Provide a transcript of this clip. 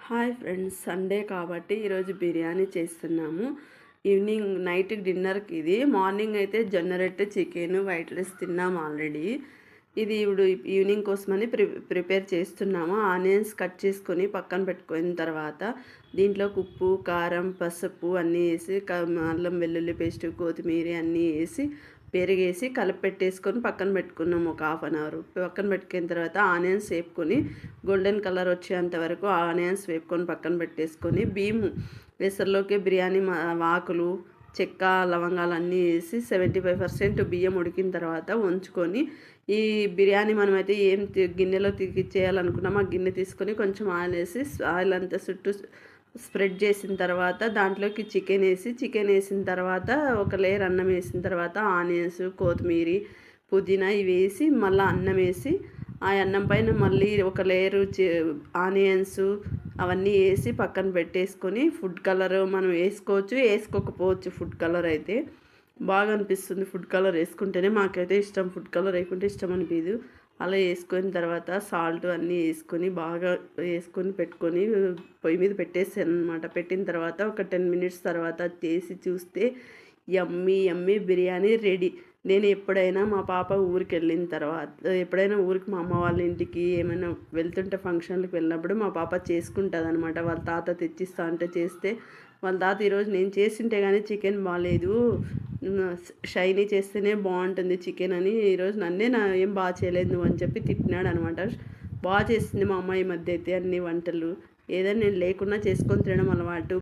Hi friends, Sunday కాబట్టి ఈరోజు బిర్యానీ చేస్తున్నాము. నైట్ డిన్నర్కి ఇది. మార్నింగ్ అయితే జొన్న రొట్టె, చికెన్, వైట్ రైస్ తిన్నాము ఆల్రెడీ. ఇది ఇప్పుడు ఈవినింగ్ కోసమని ప్రిపేర్ చేస్తున్నాము. ఆనియన్స్ కట్ చేసుకొని పక్కన పెట్టుకున్న తర్వాత దీంట్లోకి ఉప్పు, కారం, పసుపు అన్నీ వేసి అల్లం వెల్లుల్లి పేస్ట్, కొత్తిమీర అన్నీ వేసి పెరిగేసి కలిపి పెట్టేసుకొని పక్కన పెట్టుకున్నాము. ఒక హాఫ్ అన్ అవర్ పక్కన పెట్టుకున్న తర్వాత ఆనియన్స్ వేపుకొని గోల్డెన్ కలర్ వచ్చేంత వరకు ఆనియన్స్ వేపుకొని పక్కన పెట్టేసుకొని బియ్యం వెసర్లోకి బిర్యానీ ఆకులు, చెక్క, లవంగాలు అన్నీ వేసి 75% బియ్యం ఉడికిన తర్వాత ఉంచుకొని ఈ బిర్యానీ మనమైతే గిన్నెలో చేయాలనుకున్నామో ఆ గిన్నె తీసుకొని కొంచెం ఆయిల్ వేసి ఆయిల్ అంతా చుట్టూ స్ప్రెడ్ చేసిన తర్వాత దాంట్లోకి చికెన్ వేసిన తర్వాత ఒక లేయర్ అన్నం వేసిన తర్వాత ఆనియన్స్, కొత్తిమీర, పుదీనా ఇవి వేసి మళ్ళీ అన్నం వేసి ఆ అన్నం పైన మళ్ళీ ఒక లేయరు ఆనియన్స్ అవన్నీ వేసి పక్కన పెట్టేసుకొని ఫుడ్ కలర్ మనం వేసుకోవచ్చు, వేసుకోకపోవచ్చు. ఫుడ్ కలర్ అయితే బాగా అనిపిస్తుంది. ఫుడ్ కలర్ వేసుకుంటేనే మాకైతే ఇష్టం, ఫుడ్ కలర్ వేయకుంటే ఇష్టం అనిపించదు. అలా వేసుకున్న తర్వాత సాల్ట్ అన్నీ వేసుకొని బాగా వేసుకొని పెట్టుకొని పొయ్యి మీద పెట్టేసాను అనమాట. పెట్టిన తర్వాత ఒక 10 మినిట్స్ తర్వాత తీసి చూస్తే యమ్మీ బిర్యానీ రెడీ. నేను ఎప్పుడైనా మా పాప ఊరికి వెళ్ళిన తర్వాత, ఎప్పుడైనా ఊరికి మా అమ్మ వాళ్ళ ఇంటికి ఏమైనా వెళ్తుంటే ఫంక్షన్లకు వెళ్ళినప్పుడు మా పాప చేసుకుంటుంది అనమాట. వాళ్ళ తాత తెచ్చిస్తా అంటే చేస్తే వాళ్ళ తాత ఈరోజు నేను చేసింటే కానీ చికెన్ బాగాలేదు, షైనీ చేస్తేనే బాగుంటుంది చికెన్ అని ఈరోజు ఏం బాగా చేయలేదు నువ్వు అని చెప్పి తిట్టినాడు అనమాట. బాగా చేస్తుంది మా అమ్మ ఈ మధ్య అయితే అన్ని వంటలు. ఏదైనా నేను లేకున్నా చేసుకొని తినడం అలవాటు.